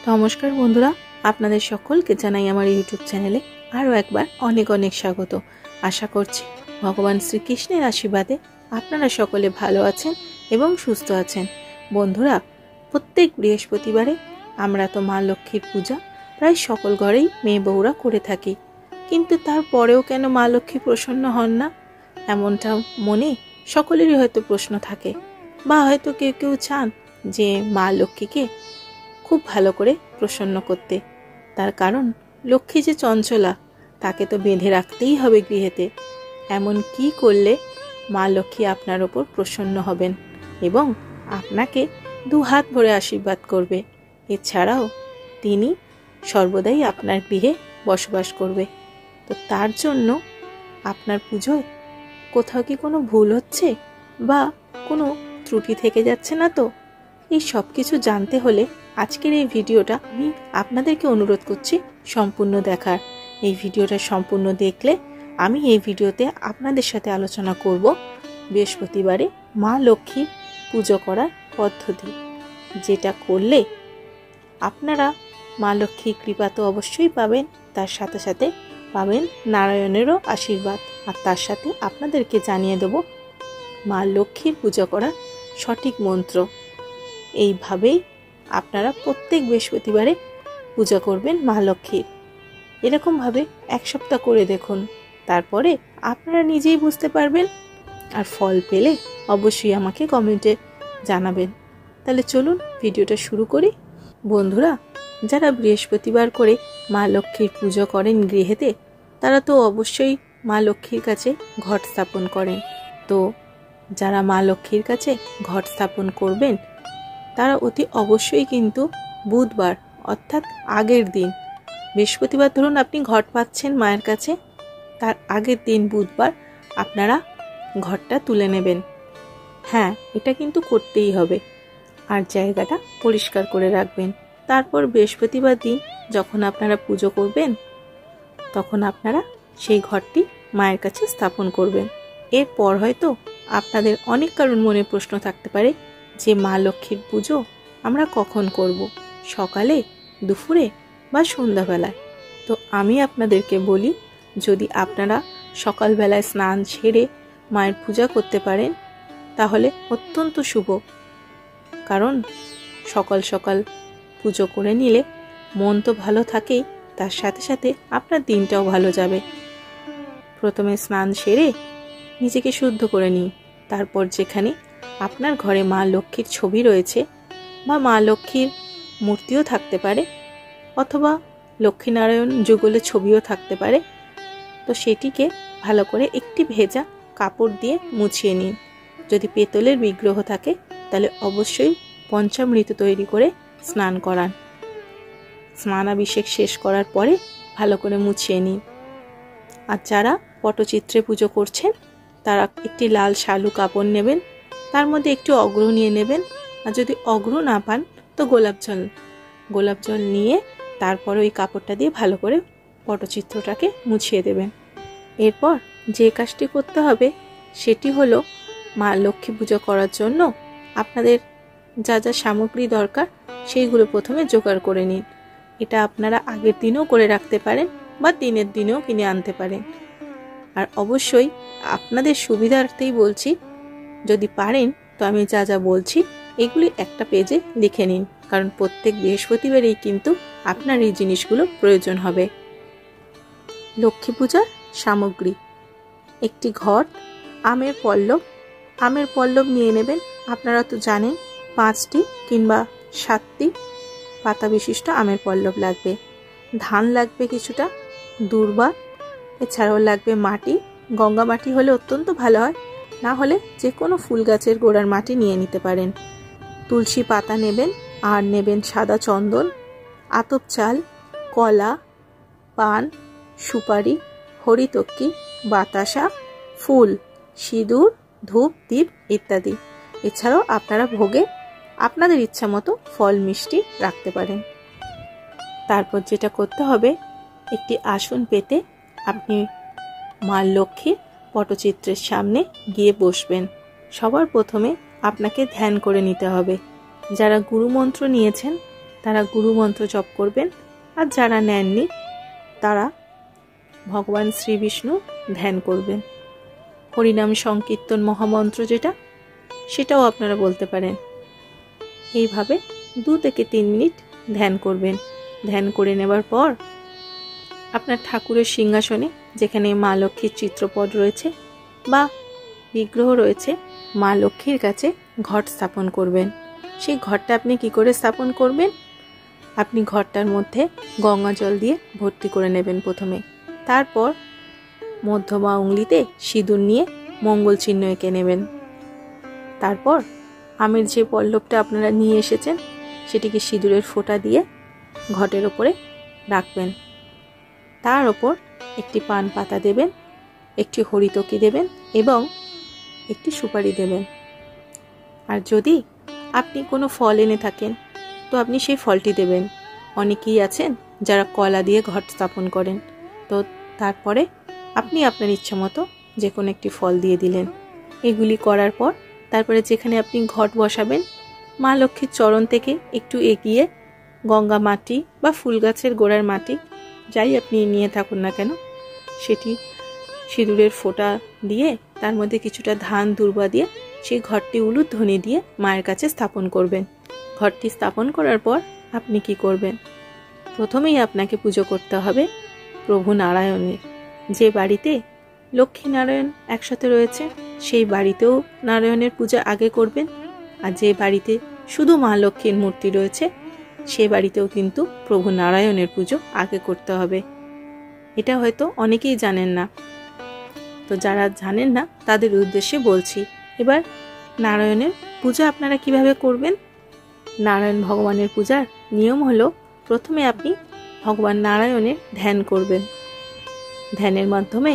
নমস্কার বন্ধুরা, আপনাদের সকলকে জানাই আমার ইউটিউব চ্যানেলে আরও একবার অনেক অনেক স্বাগত। আশা করছি ভগবান শ্রীকৃষ্ণের আশীর্বাদে আপনারা সকলে ভালো আছেন এবং সুস্থ আছেন। বন্ধুরা, প্রত্যেক বৃহস্পতিবারে আমরা তো মা লক্ষ্মীর পূজা প্রায় সকল ঘরেই মেয়ে বউরা করে থাকি, কিন্তু তারপরেও কেন মা লক্ষ্মী প্রসন্ন হন না, এমনটা মনে সকলেরই হয়তো প্রশ্ন থাকে। বা হয়তো কেউ কেউ চান যে মা লক্ষ্মীকে খুব ভালো করে প্রসন্ন করতে। তার কারণ লক্ষ্মী যে চঞ্চলা, তাকে তো বেঁধে রাখতেই হবে গৃহেতে। এমন কি করলে মা লক্ষ্মী আপনার ওপর প্রসন্ন হবেন এবং আপনাকে দুহাত ভরে আশীর্বাদ করবে। এছাড়াও তিনি সর্বদাই আপনার গৃহে বসবাস করবে। তো তার জন্য আপনার পুজোয় কোথাও কি কোনো ভুল হচ্ছে বা কোনো ত্রুটি থেকে যাচ্ছে না তো? এই সব কিছু জানতে হলে আজকের এই ভিডিওটা আমি আপনাদেরকে অনুরোধ করছি সম্পূর্ণ দেখার। এই ভিডিওটা সম্পূর্ণ দেখলে আমি এই ভিডিওতে আপনাদের সাথে আলোচনা করব বৃহস্পতিবারে মা লক্ষ্মীর পুজো করার পদ্ধতি, যেটা করলে আপনারা মা লক্ষ্মীর কৃপা তো অবশ্যই পাবেন, তার সাথে সাথে পাবেন নারায়ণেরও আশীর্বাদ। আর তার সাথে আপনাদেরকে জানিয়ে দেব মা লক্ষ্মীর পুজো করার সঠিক মন্ত্র। এইভাবেই আপনারা প্রত্যেক বৃহস্পতিবারে পূজা করবেন মা লক্ষ্মীর। এরকমভাবে এক সপ্তাহ করে দেখুন, তারপরে আপনারা নিজেই বুঝতে পারবেন। আর ফল পেলে অবশ্যই আমাকে কমেন্টে জানাবেন। তাহলে চলুন ভিডিওটা শুরু করি। বন্ধুরা, যারা বৃহস্পতিবার করে মা লক্ষ্মীর পুজো করেন গৃহেতে, তারা তো অবশ্যই মা লক্ষ্মীর কাছে ঘট স্থাপন করেন। তো যারা মা লক্ষ্মীর কাছে ঘট স্থাপন করবেন, তারা অতি অবশ্যই কিন্তু বুধবার অর্থাৎ আগের দিন, বৃহস্পতিবার ধরুন আপনি ঘট পাচ্ছেন মায়ের কাছে, তার আগের দিন বুধবার আপনারা ঘটটা তুলে নেবেন। হ্যাঁ, এটা কিন্তু করতেই হবে। আর জায়গাটা পরিষ্কার করে রাখবেন। তারপর বৃহস্পতিবার দিন যখন আপনারা পুজো করবেন, তখন আপনারা সেই ঘরটি মায়ের কাছে স্থাপন করবেন। এরপর হয়তো আপনাদের অনেক কারণ মনে প্রশ্ন থাকতে পারে যে মা লক্ষ্মীর পুজো আমরা কখন করব, সকালে, দুপুরে বা সন্ধ্যাবেলায়? তো আমি আপনাদেরকে বলি, যদি আপনারা সকালবেলায় স্নান সেরে মায়ের পূজা করতে পারেন তাহলে অত্যন্ত শুভ। কারণ সকাল সকাল পুজো করে নিলে মন তো ভালো থাকেই, তার সাথে সাথে আপনার দিনটাও ভালো যাবে। প্রথমে স্নান সেরে নিজেকে শুদ্ধ করে নিন। তারপর যেখানে আপনার ঘরে মা লক্ষ্মীর ছবি রয়েছে বা মা লক্ষ্মীর মূর্তিও থাকতে পারে, অথবা লক্ষ্মীনারায়ণ যুগলের ছবিও থাকতে পারে, তো সেটিকে ভালো করে একটি ভেজা কাপড় দিয়ে মুছিয়ে নিন। যদি পেতলের বিগ্রহ থাকে তাহলে অবশ্যই পঞ্চামৃত তৈরি করে স্নান করান। স্নানাভিষেক শেষ করার পরে ভালো করে মুছিয়ে নিন। আর যারা পটচিত্রে পুজো করছেন, তারা একটি লাল শালু কাপড় নেবেন, তার মধ্যে একটু অগ্র নিয়ে নেবেন। আর যদি অগ্র না পান তো গোলাপ জল নিয়ে তারপর ওই কাপড়টা দিয়ে ভালো করে পটচিত্রটাকে মুছিয়ে দেবেন। এরপর যে কাজটি করতে হবে সেটি হলো, মা লক্ষ্মী পুজো করার জন্য আপনাদের যা যা সামগ্রী দরকার সেইগুলো প্রথমে জোগাড় করে নিন। এটা আপনারা আগের দিনও করে রাখতে পারেন বা দিনের দিনেও কিনে আনতে পারেন। আর অবশ্যই আপনাদের সুবিধার্থেই বলছি, যদি পারেন তো আমি যা যা বলছি এগুলি একটা পেজে লিখে নিন, কারণ প্রত্যেক বৃহস্পতিবারেই কিন্তু আপনার এই জিনিসগুলো প্রয়োজন হবে। লক্ষ্মী পূজার সামগ্রী: একটি ঘট, আমের পল্লব নিয়ে নেবেন। আপনারা তো জানেন 5টি কিংবা 7টি পাতা বিশিষ্ট আমের পল্লব লাগবে। ধান লাগবে কিছুটা, দূর্বা, এছাড়াও লাগবে মাটি। গঙ্গা মাটি হলে অত্যন্ত ভালো হয়, না হলে যে কোনো ফুল গাছের গোড়ার মাটি নিয়ে নিতে পারেন। তুলসী পাতা নেবেন, আর নেবেন সাদা চন্দন, আতপ চাল, কলা, পান, সুপারি, হরিতকি, বাতাসা, ফুল, সিঁদুর, ধূপ, দীপ ইত্যাদি। এছাড়াও আপনারা ভোগে আপনাদের ইচ্ছা মতো ফল মিষ্টি রাখতে পারেন। তারপর যেটা করতে হবে, একটি আসন পেতে আপনি মা লক্ষ্মীর পটচিত্রের সামনে গিয়ে বসবেন। সবার প্রথমে আপনাকে ধ্যান করে নিতে হবে। যারা গুরুমন্ত্র নিয়েছেন তারা গুরু মন্ত্র জপ করবেন, আর যারা নেননি তারা ভগবান শ্রী বিষ্ণু ধ্যান করবেন। হরিনাম সংকীর্তন মহামন্ত্র যেটা, সেটাও আপনারা বলতে পারেন। এইভাবে 2 থেকে 3 মিনিট ধ্যান করবেন। ধ্যান করে নেবার পর আপনার ঠাকুরের সিংহাসনে, যেখানে মা লক্ষ্মীর চিত্রপট রয়েছে বা বিগ্রহ রয়েছে, মা লক্ষ্মীর কাছে ঘট স্থাপন করবেন। সেই ঘরটা আপনি কি করে স্থাপন করবেন? আপনি ঘরটার মধ্যে গঙ্গা জল দিয়ে ভর্তি করে নেবেন প্রথমে। তারপর মধ্যমা উঙ্গলিতে সিঁদুর নিয়ে মঙ্গল চিহ্ন এঁকে নেবেন। তারপর আমের যে পল্লবটা আপনারা নিয়ে এসেছেন সেটিকে সিঁদুরের ফোঁটা দিয়ে ঘটের ওপরে রাখবেন। তার ওপর একটি পান পাতা দেবেন, একটি হরিতকি দেবেন এবং একটি সুপারি দেবেন। আর যদি আপনি কোনো ফল এনে থাকেন তো আপনি সেই ফলটি দেবেন। অনেকেই আছেন যারা কলা দিয়ে ঘট স্থাপন করেন, তো তারপরে আপনি আপনার ইচ্ছা মতো যে কোনো একটি ফল দিয়ে দিলেন। এগুলি করার পর তারপরে যেখানে আপনি ঘট বসাবেন, মা লক্ষ্মীর চরণ থেকে একটু এগিয়ে গঙ্গা মাটি বা ফুল গাছের গোড়ার মাটি যাই আপনি নিয়ে থাকুন না কেন, সেটি সিঁদুরের ফোঁটা দিয়ে তার মধ্যে কিছুটা ধান দুর্বা দিয়ে সেই ঘরটি উলুধ্বনি দিয়ে মায়ের কাছে স্থাপন করবেন। ঘরটি স্থাপন করার পর আপনি কি করবেন? প্রথমেই আপনাকে পুজো করতে হবে প্রভু নারায়ণের। যে বাড়িতে লক্ষ্মী নারায়ণ একসাথে রয়েছে সেই বাড়িতেও নারায়ণের পূজা আগে করবেন, আর যে বাড়িতে শুধু মা লক্ষ্মীর মূর্তি রয়েছে সে বাড়িতেও কিন্তু প্রভু নারায়ণের পুজো আগে করতে হবে। এটা হয়তো অনেকেই জানেন না, তো যারা জানেন না তাদের উদ্দেশ্যে বলছি। এবার নারায়ণের পূজা আপনারা কিভাবে করবেন? নারায়ণ ভগবানের পূজার নিয়ম হলো, প্রথমে আপনি ভগবান নারায়ণের ধ্যান করবেন। ধ্যানের মাধ্যমে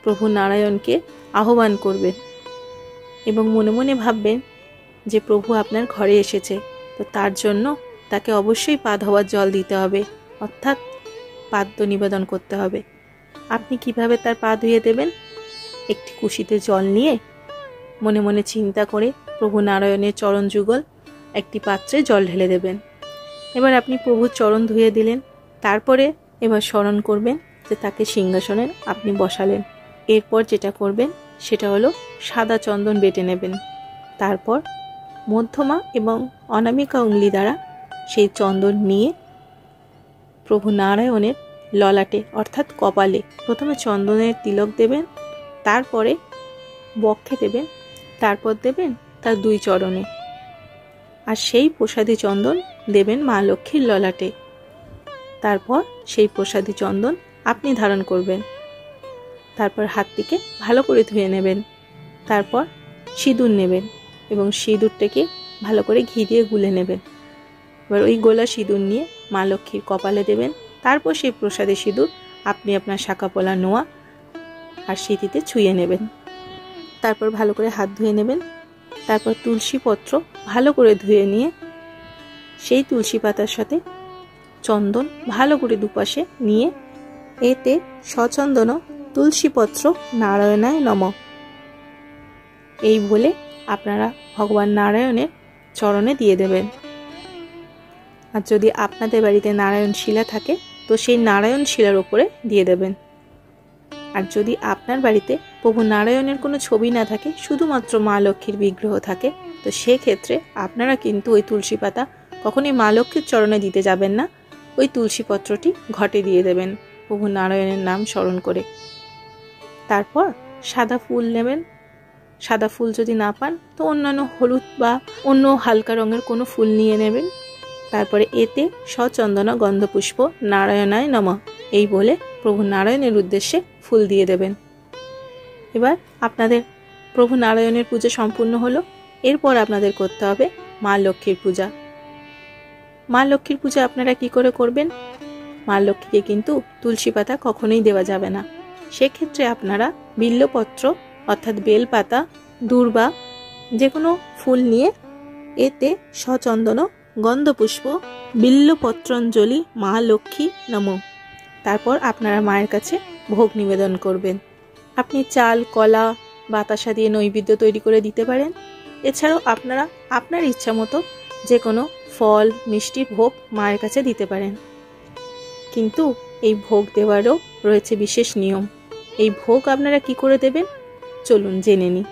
প্রভু নারায়ণকে আহ্বান করবেন এবং মনে মনে ভাববেন যে প্রভু আপনার ঘরে এসেছে, তো তার জন্য তাকে অবশ্যই পা ধোয়ার জল দিতে হবে, অর্থাৎ পাদ্য নিবেদন করতে হবে। আপনি কিভাবে তার পা ধুয়ে দেবেন? একটি কুশিতে জল নিয়ে মনে মনে চিন্তা করে প্রভু নারায়ণের চরণ যুগল একটি পাত্রে জল ঢেলে দেবেন। এবার আপনি প্রভুর চরণ ধুয়ে দিলেন। তারপরে এবার স্মরণ করবেন যে তাকে সিংহাসনে আপনি বসালেন। এরপর যেটা করবেন সেটা হলো সাদা চন্দন বেটে নেবেন। তারপর মধ্যমা এবং অনামিকা উঙ্গলি দ্বারা সেই চন্দন নিয়ে প্রভু নারায়ণের ললাটে অর্থাৎ কপালে প্রথমে চন্দনের তিলক দেবেন, তারপরে বক্ষে দেবেন, তারপর দেবেন তার 2 চরণে, আর সেই প্রসাদী চন্দন দেবেন মা লক্ষ্মীর ললাটে। তারপর সেই প্রসাদী চন্দন আপনি ধারণ করবেন। তারপর হাতটিকে ভালো করে ধুয়ে নেবেন। তারপর সিঁদুর নেবেন এবং সিঁদুরটাকে ভালো করে ঘি দিয়ে গুলে নেবেন। এবার ওই গোলা সিঁদুর নিয়ে মা লক্ষ্মীর কপালে দেবেন। তারপর সেই প্রসাদী সিঁদুর আপনি আপনার শাঁকাপলা নোয়া আর সিঁথিতে ছুঁয়ে নেবেন। তারপর ভালো করে হাত ধুয়ে নেবেন। তারপর তুলসী পত্র ভালো করে ধুয়ে নিয়ে সেই তুলসী পাতার সাথে চন্দন ভালো করে দুপাশে নিয়ে এতে সচন্দন তুলসী পত্র নারায়ণায় নমঃ এই বলে আপনারা ভগবান নারায়ণের চরণে দিয়ে দেবেন। আর যদি আপনাদের বাড়িতে নারায়ণ শিলা থাকে তো সেই নারায়ণ শিলার উপরে দিয়ে দেবেন। আর যদি আপনার বাড়িতে প্রভু নারায়ণের কোনো ছবি না থাকে, শুধুমাত্র মা লক্ষ্মীর বিগ্রহ থাকে, তো সেক্ষেত্রে আপনারা কিন্তু ওই তুলসী পাতা কখনোই মা লক্ষ্মীর চরণে দিতে যাবেন না। ওই তুলসী পত্রটি ঘটে দিয়ে দেবেন প্রভু নারায়ণের নাম স্মরণ করে। তারপর সাদা ফুল নেবেন। সাদা ফুল যদি না পান তো অন্যান্য হলুদ বা অন্য হালকা রঙের কোনো ফুল নিয়ে নেবেন। তারপরে এতে সচন্দন গন্ধপুষ্প নারায়ণায় নমঃ এই বলে প্রভু নারায়ণের উদ্দেশ্যে ফুল দিয়ে দেবেন। এবার আপনাদের প্রভু নারায়ণের পূজা সম্পূর্ণ হলো। এরপর আপনাদের করতে হবে মা লক্ষ্মীর পূজা। মা লক্ষ্মীর পূজা আপনারা কি করে করবেন? মা লক্ষ্মীকে কিন্তু তুলসী পাতা কখনোই দেওয়া যাবে না। সেক্ষেত্রে আপনারা বিল্লপত্র অর্থাৎ বেলপাতা, দূর্বা যে কোনো ফুল নিয়ে এতে সচন্দন গন্ধপুষ্প বিল্লপত্রাঞ্জলি মা লক্ষ্মী নমঃ তারপর আপনারা মায়ের কাছে ভোগ নিবেদন করবেন। আপনি চাল, কলা, বাতাসা দিয়ে নৈবেদ্য তৈরি করে দিতে পারেন। এছাড়াও আপনারা আপনার ইচ্ছা মতো যে কোনো ফল মিষ্টি ভোগ মায়ের কাছে দিতে পারেন। কিন্তু এই ভোগ দেওয়ারও রয়েছে বিশেষ নিয়ম। এই ভোগ আপনারা কি করে দেবেন চলুন জেনে নিই।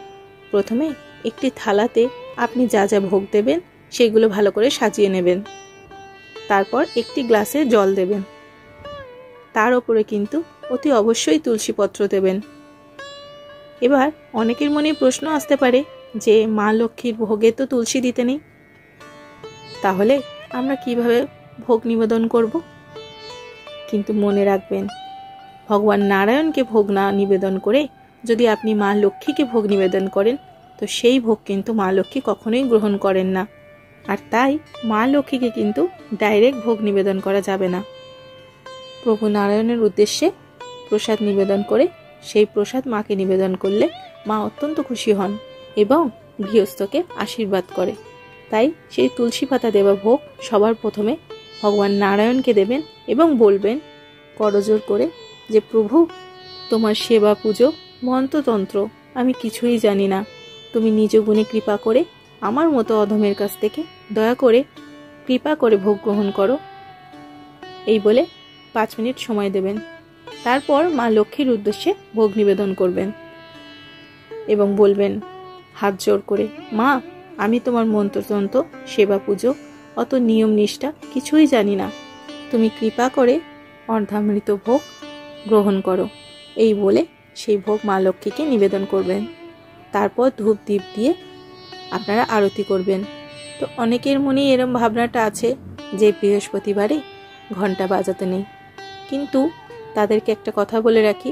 প্রথমে একটি থালাতে আপনি যা যা ভোগ দেবেন সেগুলো ভালো করে সাজিয়ে নেবেন। তারপর একটি গ্লাসে জল দেবেন। তার উপরে কিন্তু অতি অবশ্যই তুলসী পত্র দেবেন। এবার অনেকের মনে প্রশ্ন আসতে পারে যে মা লক্ষ্মীর ভোগে তো তুলসী দিতে নেই, তাহলে আমরা কিভাবে ভোগ নিবেদন করব? কিন্তু মনে রাখবেন, ভগবান নারায়ণকে ভোগ না নিবেদন করে যদি আপনি মা লক্ষ্মীকে ভোগ নিবেদন করেন তো সেই ভোগ কিন্তু মা লক্ষ্মী কখনোই গ্রহণ করেন না। আর তাই মা লক্ষ্মীকে কিন্তু ডাইরেক্ট ভোগ নিবেদন করা যাবে না। প্রভু নারায়ণের উদ্দেশ্যে প্রসাদ নিবেদন করে সেই প্রসাদ মাকে নিবেদন করলে মা অত্যন্ত খুশি হন এবং গৃহস্থকে আশীর্বাদ করে। তাই সেই তুলসী পাতা দেওয়া ভোগ সবার প্রথমে ভগবান নারায়ণকে দেবেন এবং বলবেন করজোর করে যে প্রভু, তোমার সেবা পুজো মন্ত্রতন্ত্র আমি কিছুই জানি না, তুমি নিজ গুণে কৃপা করে আমার মতো অধমের কাছ থেকে দয়া করে কৃপা করে ভোগ গ্রহণ করো। এই বলে 5 মিনিট সময় দেবেন। তারপর মা লক্ষ্মীর উদ্দেশ্যে ভোগ নিবেদন করবেন এবং বলবেন হাত জোর করে, মা আমি তোমার মন্ত্রতন্ত্র সেবা পুজো অত নিয়ম নিষ্ঠা কিছুই জানি না, তুমি কৃপা করে অর্ধামৃত ভোগ গ্রহণ করো। এই বলে সেই ভোগ মা লক্ষ্মীকে নিবেদন করবেন। তারপর ধূপ দীপ দিয়ে আপনারা আরতি করবেন। তো অনেকের মনেই এরম ভাবনাটা আছে যে বৃহস্পতিবারে ঘন্টা বাজাতে নেই, কিন্তু তাদেরকে একটা কথা বলে রাখি,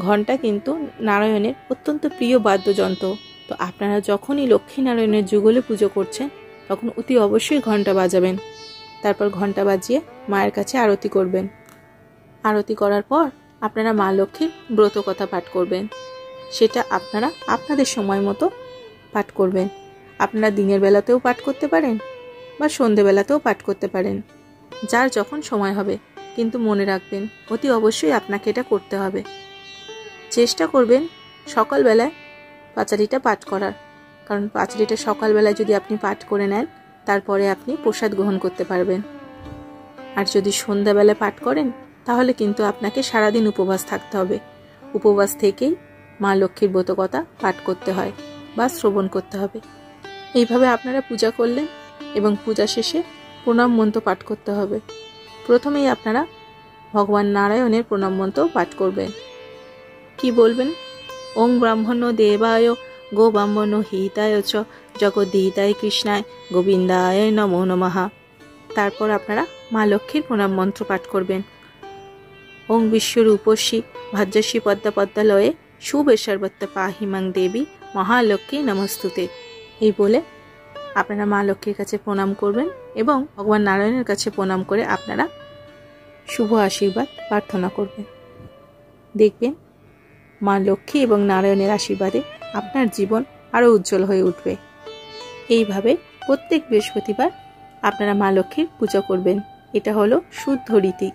ঘন্টা কিন্তু নারায়ণের অত্যন্ত প্রিয় বাদ্যযন্ত্র। তো আপনারা যখনই লক্ষ্মী নারায়ণের যুগলে পুজো করছেন তখন অতি অবশ্যই ঘন্টা বাজাবেন। তারপর ঘন্টা বাজিয়ে মায়ের কাছে আরতি করবেন। আরতি করার পর আপনারা মা লক্ষ্মীর ব্রত কথা পাঠ করবেন। সেটা আপনারা আপনাদের সময় মতো পাঠ করবেন। আপনারা দিনের বেলাতেও পাঠ করতে পারেন বা সন্ধেবেলাতেও পাঠ করতে পারেন, যার যখন সময় হবে। কিন্তু মনে রাখবেন অতি অবশ্যই আপনাকে এটা করতে হবে। চেষ্টা করবেন সকালবেলায় পাঁচালিটা পাঠ করার, কারণ পাঁচালিটা সকালবেলায় যদি আপনি পাঠ করে নেন তারপরে আপনি প্রসাদ গ্রহণ করতে পারবেন। আর যদি সন্ধ্যাবেলায় পাঠ করেন তাহলে কিন্তু আপনাকে সারাদিন উপবাস থাকতে হবে। উপবাস থেকেই মা লক্ষ্মীর ব্রতকথা পাঠ করতে হয় বা শ্রবণ করতে হবে। এইভাবে আপনারা পূজা করলেন এবং পূজা শেষে প্রণাম মন্ত্র পাঠ করতে হবে। প্রথমেই আপনারা ভগবান নারায়ণের প্রণাম মন্ত্র পাঠ করবেন। কি বলবেন? ওং ব্রাহ্মণ দেবায় গো ব্রাহ্মণ হিতায় চ জগদ্দিতায় কৃষ্ণায় গোবিন্দায় নমো নমঃ। তারপর আপনারা মা লক্ষ্মীর প্রণাম মন্ত্র পাঠ করবেন। ওং বিশ্বরূপস্যি ভাজ্যস্যি পদ্মা পদ্মালয়ে শুভেশ্বরবত্ত পাহিমাং দেবী মহালক্ষ্মী নমস্তুতে। এই বলে আপনারা মা লক্ষ্মীর কাছে প্রণাম করবেন এবং ভগবান নারায়ণের কাছে প্রণাম করে আপনারা শুভ আশীর্বাদ প্রার্থনা করবেন। দেখবেন মা লক্ষ্মী এবং নারায়ণের আশীর্বাদে আপনার জীবন আরও উজ্জ্বল হয়ে উঠবে। এইভাবে প্রত্যেক বৃহস্পতিবার আপনারা মা লক্ষ্মীর পূজা করবেন। এটা হলো শুদ্ধ রীতি।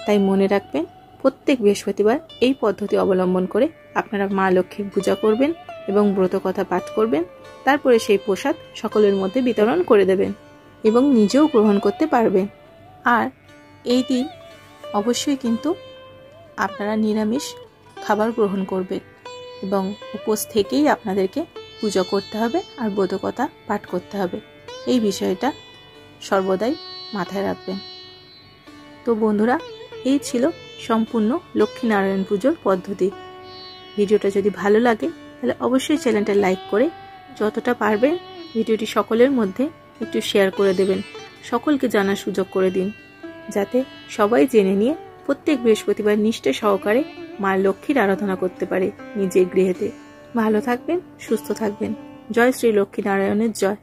তাই মনে রাখবেন প্রত্যেক বৃহস্পতিবার এই পদ্ধতি অবলম্বন করে আপনারা মা লক্ষ্মীর পূজা করবেন এবং ব্রতকথা পাঠ করবেন। তারপরে সেই প্রসাদ সকলের মধ্যে বিতরণ করে দেবেন এবং নিজেও গ্রহণ করতে পারবেন। আর এই দিন অবশ্যই কিন্তু আপনারা নিরামিষ খাবার গ্রহণ করবেন এবং উপোস থেকেই আপনাদেরকে পূজা করতে হবে আর ব্রতকথা পাঠ করতে হবে। এই বিষয়টা সর্বদাই মাথায় রাখবেন। তো বন্ধুরা, এই ছিল সম্পূর্ণ লক্ষ্মীনারায়ণ পুজোর পদ্ধতি। ভিডিওটা যদি ভালো লাগে তাহলে অবশ্যই চ্যানেলটা লাইক করে যতটা পারবেন ভিডিওটি সকলের মধ্যে একটু শেয়ার করে দেবেন। সকলকে জানার সুযোগ করে দিন, যাতে সবাই জেনে নিয়ে প্রত্যেক বৃহস্পতিবার নিষ্ঠা সহকারে মা লক্ষ্মীর আরাধনা করতে পারে নিজের গৃহেতে। ভালো থাকবেন, সুস্থ থাকবেন। জয় শ্রী লক্ষ্মী নারায়ণের জয়।